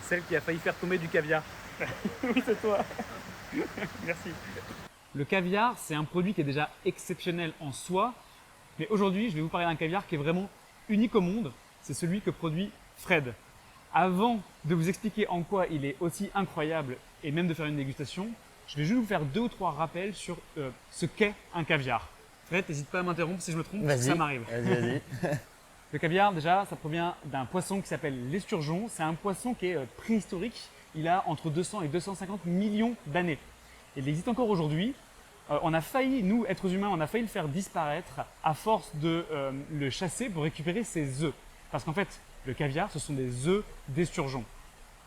celle qui a failli faire tomber du caviar. Oui, c'est toi. Merci. Le caviar, c'est un produit qui est déjà exceptionnel en soi, mais aujourd'hui, je vais vous parler d'un caviar qui est vraiment unique au monde. C'est celui que produit Fred. Avant de vous expliquer en quoi il est aussi incroyable et même de faire une dégustation, je vais juste vous faire 2 ou 3 rappels sur ce qu'est un caviar. Fred, n'hésite pas à m'interrompre si je me trompe, parce que ça m'arrive. Vas-y. Le caviar, déjà, ça provient d'un poisson qui s'appelle l'esturgeon. C'est un poisson qui est préhistorique. Il a entre 200 et 250 millions d'années. Il existe encore aujourd'hui. On a failli, nous, êtres humains, on a failli le faire disparaître à force de le chasser pour récupérer ses œufs. Parce qu'en fait, le caviar, ce sont des œufs d'esturgeon.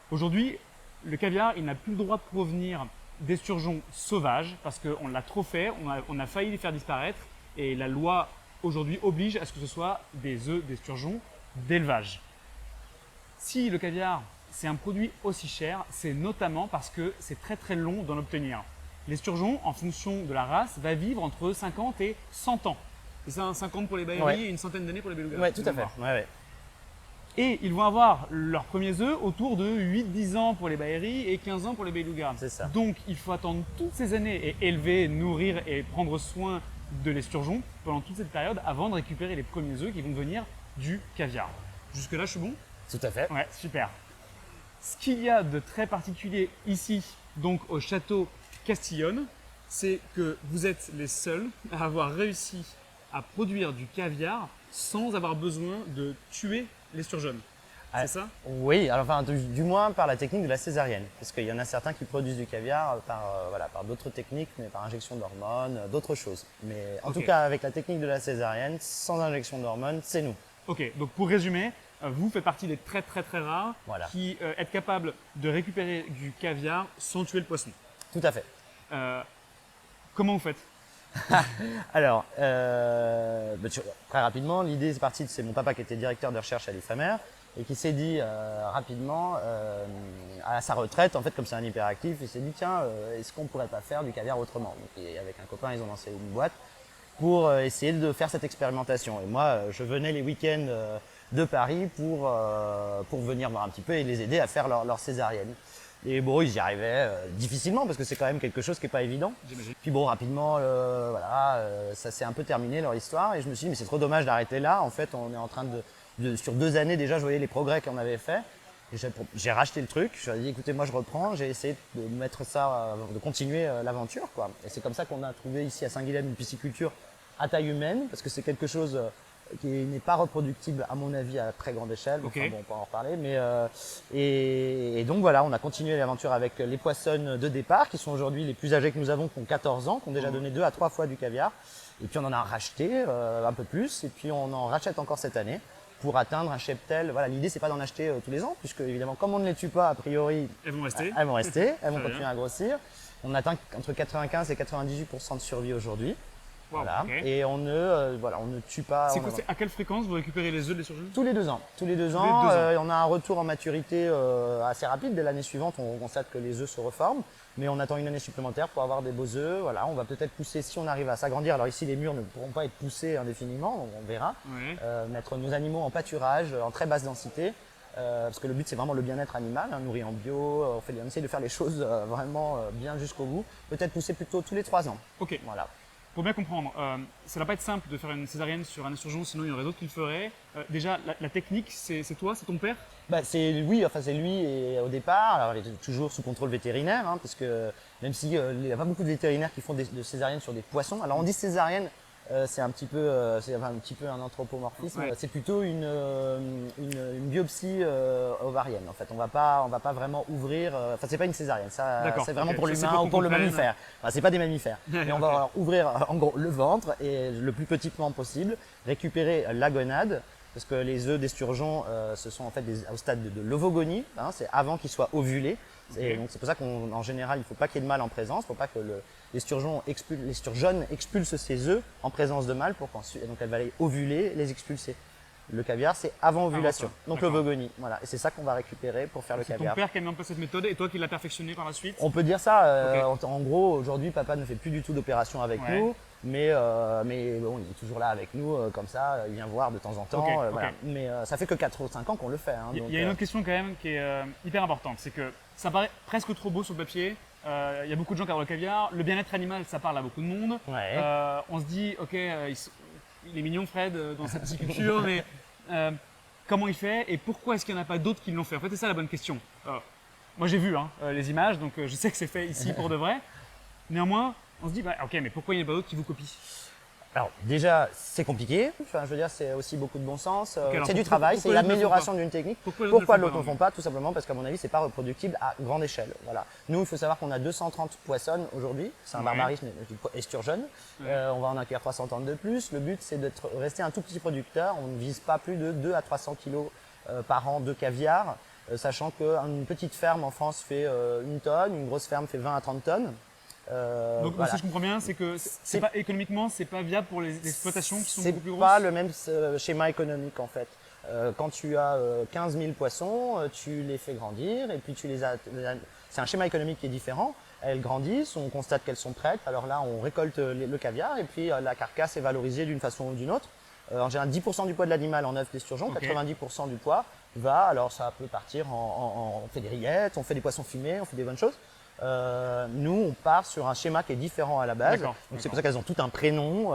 Aujourd'hui, le caviar, il n'a plus le droit de provenir d'esturgeons sauvages parce qu'on l'a trop fait, on a failli les faire disparaître et la loi aujourd'hui oblige à ce que ce soit des œufs d'esturgeon d'élevage. Si le caviar, c'est un produit aussi cher, c'est notamment parce que c'est très très long d'en obtenir. L'esturgeon, en fonction de la race, va vivre entre 50 et 100 ans. C'est ça, 50 pour les bailleries Ouais. et une centaine d'années pour les belugas. Ouais, tout à fait. Ouais. Et ils vont avoir leurs premiers œufs autour de 8-10 ans pour les bailleries et 15 ans pour les belugas. C'est ça. Donc il faut attendre toutes ces années et élever, nourrir et prendre soin de l'esturgeon pendant toute cette période avant de récupérer les premiers œufs qui vont devenir du caviar. Jusque là, je suis bon? Tout à fait. Ouais, super. Ce qu'il y a de très particulier ici, donc au château Castillonne, c'est que vous êtes les seuls à avoir réussi à produire du caviar sans avoir besoin de tuer l'esturgeon. Ah, C'est ça? Oui, alors, enfin, du moins par la technique de la césarienne. Parce qu'il y en a certains qui produisent du caviar par d'autres techniques, mais par injection d'hormones, d'autres choses. Mais en tout cas, avec la technique de la césarienne, sans injection d'hormones, c'est nous. Ok, donc pour résumer, vous faites partie des très très très rares Voilà. qui êtes capables de récupérer du caviar sans tuer le poisson. Tout à fait. Comment vous faites? Alors, très rapidement, l'idée c'est parti, c'est mon papa qui était directeur de recherche à l'IFAMER et qui s'est dit rapidement, à sa retraite, en fait, comme c'est un hyperactif, il s'est dit tiens, est-ce qu'on pourrait pas faire du caviar autrement? Donc, et avec un copain, ils ont lancé une boîte pour essayer de faire cette expérimentation. Et moi, je venais les week-ends de Paris pour venir voir un petit peu et les aider à faire leur césarienne. Et bon, ils y arrivaient difficilement parce que c'est quand même quelque chose qui n'est pas évident. J'imagine. Puis bon, rapidement, ça s'est un peu terminé leur histoire et je me suis dit mais c'est trop dommage d'arrêter là. En fait, on est en train sur 2 années déjà, je voyais les progrès qu'on avait fait. Et j'ai racheté le truc. Je leur ai dit écoutez, moi je reprends. J'ai essayé de mettre ça, de continuer l'aventure, quoi. Et c'est comme ça qu'on a trouvé ici à Saint-Guilhem une pisciculture à taille humaine parce que c'est quelque chose qui n'est pas reproductible à mon avis à très grande échelle. Ok. Enfin, bon, on peut en reparler. Mais et donc voilà, on a continué l'aventure avec les poissonnes de départ qui sont aujourd'hui les plus âgés que nous avons, qui ont 14 ans, qui ont déjà donné 2 à 3 fois du caviar. Et puis on en a racheté un peu plus et puis on en rachète encore cette année pour atteindre un cheptel. Voilà, l'idée c'est pas d'en acheter tous les ans puisque évidemment comme on ne les tue pas a priori, Elles vont rester. elles vont rester, elles vont Très continuer bien. à grossir. On atteint entre 95 et 98% de survie aujourd'hui. Wow, Voilà. ok. Et on ne tue pas. C'est quoi, à quelle fréquence vous récupérez les œufs de l'esturgeon? Tous les 2 ans. Tous les 2 les ans, 2 ans. on a un retour en maturité assez rapide. Dès l'année suivante, on constate que les œufs se reforment. Mais on attend une année supplémentaire pour avoir des beaux œufs. Voilà, on va peut-être pousser, si on arrive à s'agrandir. Alors ici, les murs ne pourront pas être poussés indéfiniment, on verra. Ouais. Mettre nos animaux en pâturage, en très basse densité. Parce que le but, c'est vraiment le bien-être animal, hein, nourri en bio. On essaie de faire les choses vraiment bien jusqu'au bout. Peut-être pousser plutôt tous les 3 ans. Ok. Voilà. Pour bien comprendre, ça va pas être simple de faire une césarienne sur un esturgeon, sinon il y aurait d'autres qui le feraient. Déjà, la technique, c'est toi, c'est ton père? C'est lui et au départ, alors il est toujours sous contrôle vétérinaire, hein, parce que même s'il n'y a pas beaucoup de vétérinaires qui font de césariennes sur des poissons. Alors on dit césarienne, c'est un petit peu un anthropomorphisme. Ouais. C'est plutôt une biopsie ovarienne. En fait, on va pas vraiment ouvrir. Enfin, c'est pas une césarienne. Ça, D'accord, c'est vraiment ok. pour Ça, c'est l'humain pour ou qu'on pour le comprenne. mammifère. Enfin, c'est pas des mammifères. Mais on va alors ouvrir en gros le ventre et le plus petitement possible, récupérer la gonade. Parce que les œufs d'esturgeon, ce sont en fait au stade de l'ovogonie, hein, c'est avant qu'ils soient ovulés. Et donc c'est pour ça qu'en général, il ne faut pas qu'il y ait de mâle en présence, il ne faut pas que l'esturgeon expulse ses œufs en présence de mâle pour qu'ensuite, donc elle va aller ovuler, les expulser. Le caviar, c'est avant ovulation, ça. donc D'accord. l'ovogonie. Voilà, et c'est ça qu'on va récupérer pour faire le C'est ton caviar. père qui a mis en place cette méthode et toi qui l'as perfectionné par la suite? On peut dire ça. En gros, aujourd'hui, papa ne fait plus du tout d'opération avec Ouais. nous. mais bon, il est toujours là avec nous, comme ça, il vient voir de temps en temps. Ok, ok. Voilà. Mais ça fait que 4 ou 5 ans qu'on le fait. Hein, Il donc, y a une autre question quand même qui est hyper importante, c'est que ça paraît presque trop beau sur le papier. Il y a beaucoup de gens qui adorent le caviar. Le bien-être animal, ça parle à beaucoup de monde. Ouais. On se dit, ok, il est mignon Fred dans sa pisciculture, mais comment il fait et pourquoi est-ce qu'il n'y en a pas d'autres qui l'ont fait? En fait, c'est ça la bonne question. Moi, j'ai vu les images, donc je sais que c'est fait ici pour de vrai. Néanmoins, on se dit, bah, ok, mais pourquoi il n'y en a pas d'autres qui vous copient? Alors déjà, c'est compliqué. Enfin, je veux dire, c'est aussi beaucoup de bon sens. alors, C'est du travail, c'est pourquoi les autres ne le font l'amélioration pas d'une technique. Pourquoi les Pourquoi autres ne le d'autres ne font le font pas? Tout simplement parce qu'à mon avis, c'est pas reproductible à grande échelle. Voilà. Nous, il faut savoir qu'on a 230 poissons aujourd'hui. C'est un Ouais. barbarisme esturgeon. On va en accueillir 330 de plus. Le but, c'est de rester un tout petit producteur. On ne vise pas plus de 2 à 300 kilos par an de caviar, sachant qu'une petite ferme en France fait 1 tonne, une grosse ferme fait 20 à 30 tonnes. Donc, Voilà. si je comprends bien, c'est que c'est pas économiquement, c'est pas viable pour les exploitations qui sont beaucoup plus C'est grosses. pas le même schéma économique en fait. Quand tu as 15 000 poissons, tu les fais grandir et puis c'est un schéma économique qui est différent. Elles grandissent, on constate qu'elles sont prêtes. Alors là, on récolte le caviar et puis la carcasse est valorisée d'une façon ou d'une autre. En général, 10% du poids de l'animal en œuf d'esturgeon, Ok. 90% du poids va. Alors ça peut partir on fait des rillettes, on fait des poissons fumés, on fait des bonnes choses. Nous, on part sur un schéma qui est différent à la base. D'accord, Donc c'est pour ça qu'elles ont tout un prénom.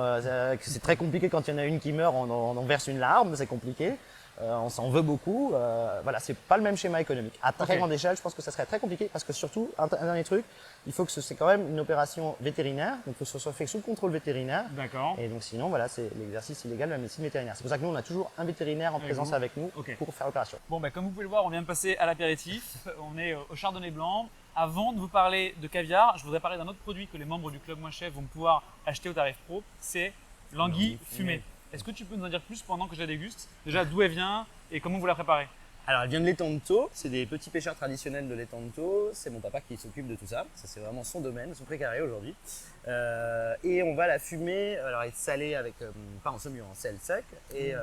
C'est très compliqué quand il y en a une qui meurt, on en verse une larme, c'est compliqué. On s'en veut beaucoup. Voilà, c'est pas le même schéma économique. À très Ok. grande échelle, je pense que ça serait très compliqué parce que surtout, un dernier truc, il faut que c'est quand même une opération vétérinaire, donc il faut que ce soit fait sous contrôle vétérinaire. D'accord. Et donc sinon, voilà, c'est l'exercice illégal de la médecine vétérinaire. C'est pour ça que nous, on a toujours un vétérinaire en Avec présence vous. avec nous Ok. pour faire l'opération. Bon, bah, comme vous pouvez le voir, on vient de passer à l'apéritif. On est au chardonnay blanc. Avant de vous parler de caviar, je voudrais parler d'un autre produit que les membres du Club Moins Chef vont pouvoir acheter au tarif pro. C'est l'anguille fumée. Est-ce que tu peux nous en dire plus pendant que je la déguste? Déjà, d'où elle vient et comment vous la préparez? Alors, elle vient de l'étang de Thau. C'est des petits pêcheurs traditionnels de l'étang de Thau. C'est mon papa qui s'occupe de tout ça. Ça, c'est vraiment son domaine, son précaré aujourd'hui. Et on va la fumer. Alors, elle est salée avec, pas en saumure, en sel sec. Et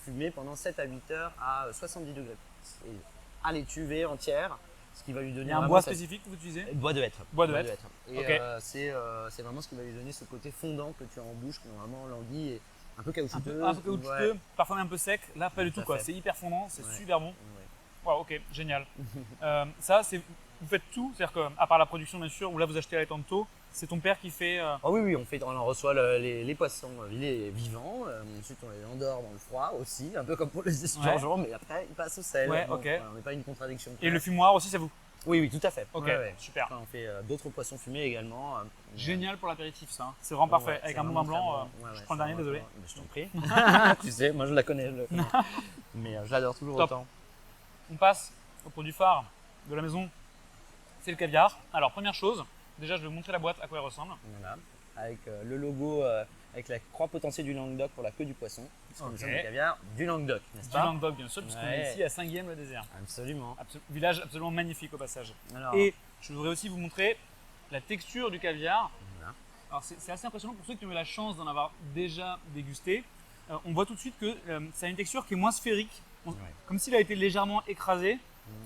fumer pendant 7 à 8 heures à 70 degrés. Et à l'étuvée entière. Ce qui va lui donner Il y a un vraiment bois cette- spécifique que vous utilisez? Bois de hêtre. Bois de hêtre. Et Ok. c'est vraiment ce qui va lui donner ce côté fondant que tu as en bouche. Quand vraiment l'anguille est un peu Un caoutchouteuse. peu caoutchouteux, Ouais. parfois même un peu sec. Là, pas du Tout tout, à quoi. fait. C'est hyper fondant, c'est Ouais. super bon. Ouais. Wow, ok, génial. Ça, vous faites tout, c'est-à-dire qu'à part la production, bien sûr, où là vous achetez à l'étang de Thau, c'est ton père qui fait. Ah oui, oui, on en reçoit les poissons vivants. Ensuite, on les endort dans le froid aussi, un peu comme pour les esturgeons, mais après, ils passent au sel. Ouais, Bon, ok. voilà, on n'est pas une contradiction. Et le fumoir aussi, c'est vous? Oui, oui, tout à fait. Ok, Ouais, ouais. super. Après, on fait d'autres poissons fumés également. Génial pour l'apéritif, ça. hein. C'est vraiment parfait. Ouais, Avec c'est un bon vraiment vin blanc, très bon. Ouais, je ouais, prends le c'est dernier, désolé. vraiment- Je t'en prie. Tu sais, moi je la connais. Mais je l'adore toujours Top. autant. On passe au produit phare de la maison, c'est le caviar. Alors, première chose, déjà, je vais vous montrer la boîte, à quoi elle ressemble. Voilà. Avec le logo, avec la croix potentielle du Languedoc pour la queue du poisson. Parce que nous Ok. sommes du caviar du Languedoc, n'est-ce Du pas? Languedoc, bien sûr, puisqu'on est Ouais. ici à Saint-Guilhem-le-Désert. Absolument. Village absolument magnifique au passage. Alors, Et je voudrais aussi vous montrer la texture du caviar. voilà. Alors c'est assez impressionnant pour ceux qui ont eu la chance d'en avoir déjà dégusté. On voit tout de suite que ça a une texture qui est moins sphérique, comme s'il a été légèrement écrasé.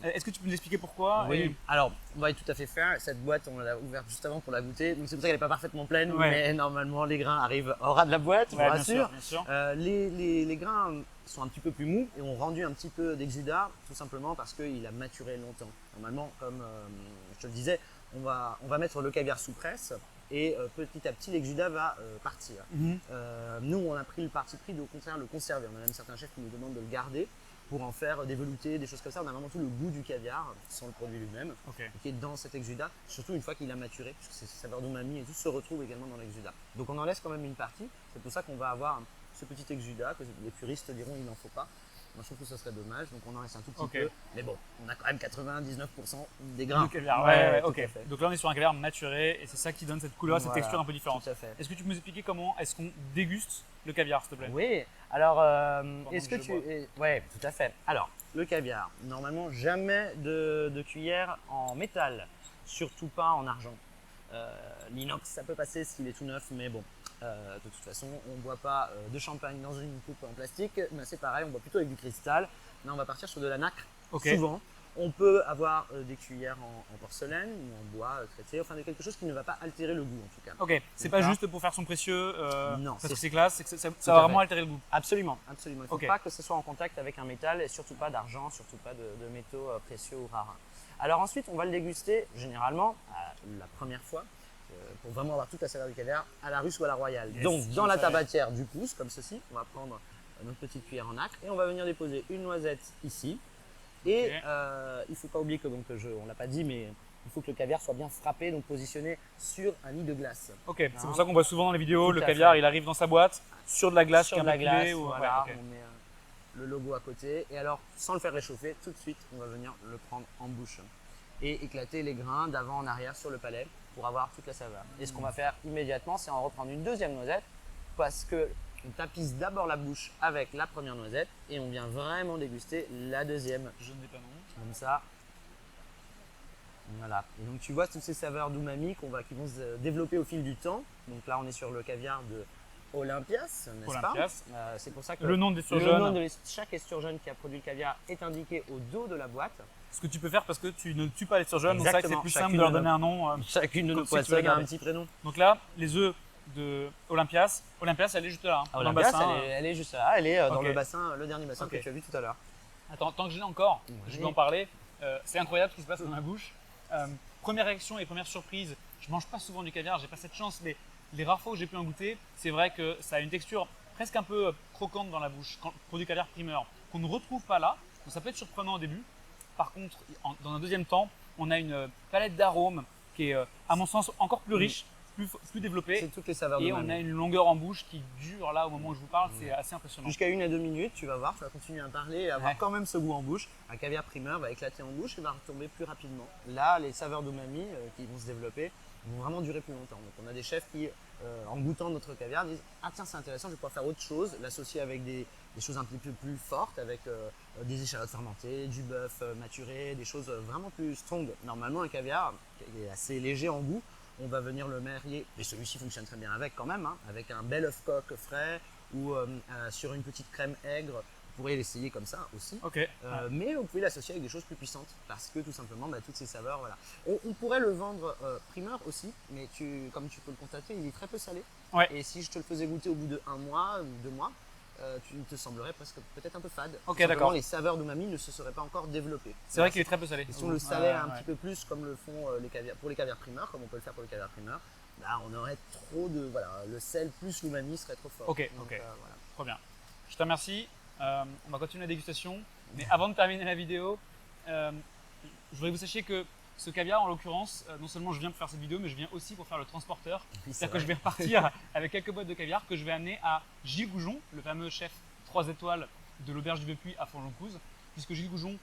Est-ce que tu peux nous expliquer pourquoi? Oui, Et- alors on va tout à fait faire. Cette boîte, on l'a ouverte juste avant pour la goûter. Donc c'est pour ça qu'elle n'est pas parfaitement pleine, Ouais. mais normalement les grains arrivent au ras de la boîte, je Ouais, vous bien rassure. sûr, bien sûr. Les grains sont un petit peu plus mous et ont rendu un petit peu d'exudat, tout simplement parce qu'il a maturé longtemps. Normalement, comme je te le disais, on va mettre le caviar sous presse et petit à petit l'exudat va partir. Mhm. Nous, on a pris le parti pris de au contraire le conserver. On a même certains chefs qui nous demandent de le garder pour en faire des veloutés, des choses comme ça. On a vraiment tout le goût du caviar sans le produit lui-même Ok. qui est dans cet exudat, surtout une fois qu'il a maturé, puisque ces saveurs d'umami et tout se retrouvent également dans l'exudat. Donc on en laisse quand même une partie, c'est pour ça qu'on va avoir ce petit exudat que les puristes diront il n'en faut pas. Moi je trouve que ça serait dommage, donc on en laisse un tout petit Ok. peu. Mais bon, on a quand même 99% des grains. Le caviar, ouais, tout ok. à fait. Donc là on est sur un caviar maturé et c'est ça qui donne cette couleur, cette Voilà, texture un peu différente. Tout à fait. Est-ce que tu peux nous expliquer comment est-ce qu'on déguste le caviar, s'il te plaît? Oui, alors est-ce que que je tu. bois. Oui, tout à fait. Alors, le caviar, normalement jamais de cuillère en métal, surtout pas en argent. L'inox, ça peut passer s'il est tout neuf, mais bon, de toute façon, on ne boit pas de champagne dans une coupe en plastique, mais c'est pareil, on boit plutôt avec du cristal. Là, on va partir sur de la nacre, Ok. souvent. On peut avoir des cuillères en porcelaine ou en bois traité, enfin quelque chose qui ne va pas altérer le goût en tout cas. Ok, c'est pas D'accord. juste pour faire son précieux, Non, parce que c'est- c'est classe, c'est que ça à va vraiment fait. altérer le goût. Absolument, absolument. Il ne faut Ok. pas que ce soit en contact avec un métal et surtout pas d'argent, surtout pas de métaux précieux ou rares. Alors ensuite, on va le déguster généralement la première fois pour vraiment avoir toute la saveur du caviar à la russe ou à la royale. Yes, Donc je dans le la savais. tabatière du pouce, comme ceci, on va prendre notre petite cuillère en nacre et on va venir déposer une noisette ici. Et Ok. il ne faut pas oublier que on ne l'a pas dit, mais il faut que le caviar soit bien frappé, donc positionné sur un lit de glace. Ok, c'est pour ça qu'on voit souvent dans les vidéos, Tout le à caviar, fait. il arrive dans sa boîte, sur de la glace, Sur qui est de un la peu glace, pilée, ou... voilà, ouais, ok. on met le logo à côté. Et alors, sans le faire réchauffer, tout de suite, on va venir le prendre en bouche et éclater les grains d'avant en arrière sur le palais pour avoir toute la saveur. Et ce qu'on va faire immédiatement, c'est en reprendre une deuxième noisette parce que on tapisse d'abord la bouche avec la première noisette et on vient vraiment déguster la deuxième. Je ne dis pas non. Comme ça. Voilà. Et donc tu vois toutes ces saveurs d'umami qui vont se développer au fil du temps. Donc là, on est sur le caviar de Olympias, n'est-ce Olympias. pas C'est pour ça que Le nom des le nom surjeunes, de chaque esturgeon qui a produit le caviar est indiqué au dos de la boîte. ce que tu peux faire parce que tu ne tues pas les surjeunes, donc c'est vrai que c'est Exactement. plus simple Chacune de leur de donner un nom. Chacune de Comme nos si tu veux poissons a garder. un petit prénom. Donc là, les œufs de Olympias, Olympias, elle est juste là, hein, dans le Olympias, bassin. elle est juste là. Elle est dans Ok. le bassin, le dernier bassin Ok. que tu as vu tout à l'heure. Attends, tant que je l'ai encore, Oui. je vais en parler. C'est incroyable ce qui se passe dans ma bouche. Première réaction et première surprise, je mange pas souvent du caviar, j'ai pas cette chance, mais les rares fois où j'ai pu en goûter, c'est vrai que ça a une texture presque un peu croquante dans la bouche, pour du caviar primeur, qu'on ne retrouve pas là. Donc ça peut être surprenant au début. Par contre, dans un deuxième temps, on a une palette d'arômes qui est, à mon sens, encore plus riche, plus développée. C'est toutes les saveurs Et de on mamie. a une longueur en bouche qui dure là au moment où je vous parle, c'est assez impressionnant. Jusqu'à 1 à 2 minutes, tu vas voir, tu vas continuer à parler et avoir Ouais. quand même ce goût en bouche. Un caviar primeur va éclater en bouche et va retomber plus rapidement. Là, les saveurs d'umami qui vont se développer vont vraiment durer plus longtemps. Donc, on a des chefs qui, en goûtant notre caviar, disent « Ah tiens, c'est intéressant, je vais pouvoir faire autre chose », l'associer avec des choses un petit peu plus fortes, avec des échalotes fermentées, du bœuf maturé, des choses vraiment plus strong. Normalement, un caviar qui est assez léger en goût, on va venir le marier, et celui-ci fonctionne très bien avec quand même, hein, avec un bel œuf coq frais ou sur une petite crème aigre. Vous pourriez l'essayer comme ça aussi. Ok. Mais vous pouvez l'associer avec des choses plus puissantes parce que tout simplement, toutes ces saveurs, voilà. On pourrait le vendre primeur aussi, mais comme tu peux le constater, il est très peu salé. Ouais. Et si je te le faisais goûter au bout de 1 mois ou 2 mois, tu te semblerais presque peut-être un peu fade. Ok, Tout simplement, d'accord. les saveurs d'umami ne se seraient pas encore développées. C'est vrai qu'il est très peu salé. Et si on le salait un Ouais. petit peu plus comme le font pour les caviars primeurs, comme on peut le faire pour les caviars primeurs, on aurait trop de. Voilà, le sel plus l'umami serait trop fort. Ok, Donc, ok. voilà. Trop bien. Je te remercie. On va continuer la dégustation. Mais avant de terminer la vidéo, je voudrais que vous sachiez que ce caviar, en l'occurrence, non seulement je viens pour faire cette vidéo, mais je viens aussi pour faire le transporteur. Oui, c'est C'est-à-dire que vrai. je vais repartir avec quelques boîtes de caviar que je vais amener à Gilles Goujon, le fameux chef 3 étoiles de l'auberge du Vépuy à Fonjoncouze, puisque Gilles Goujon,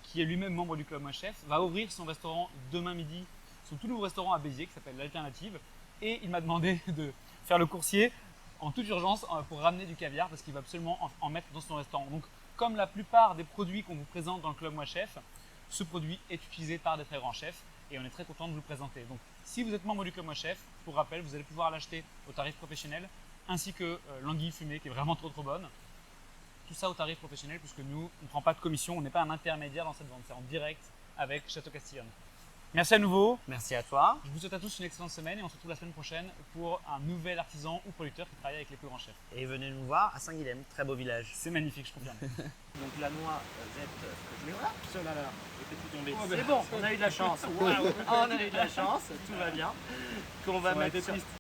qui est lui-même membre du club Moi Chef, va ouvrir son restaurant demain midi, son tout nouveau restaurant à Béziers qui s'appelle l'Alternative. Et il m'a demandé de faire le coursier en toute urgence pour ramener du caviar parce qu'il va absolument en mettre dans son restaurant. Donc, comme la plupart des produits qu'on vous présente dans le club Moi Chef, ce produit est utilisé par des très grands chefs et on est très content de vous le présenter. Donc, si vous êtes membre du club Moi Chef, pour rappel, vous allez pouvoir l'acheter au tarif professionnel ainsi que l'anguille fumée qui est vraiment trop bonne. Tout ça au tarif professionnel puisque nous, on ne prend pas de commission, on n'est pas un intermédiaire dans cette vente, c'est en direct avec Château Castillon. Merci à nouveau. Merci à toi. Je vous souhaite à tous une excellente semaine et on se retrouve la semaine prochaine pour un nouvel artisan ou producteur qui travaille avec les plus grands chefs. Et venez nous voir à Saint-Guilhem, très beau village. C'est magnifique, je confirme. Donc la noix mais voilà, là là, est tout tombé. Oh, C'est ben. bon, on a eu de la chance. On a eu de la chance, tout va bien. Qu'on va Ça aurait mettre été sur, triste.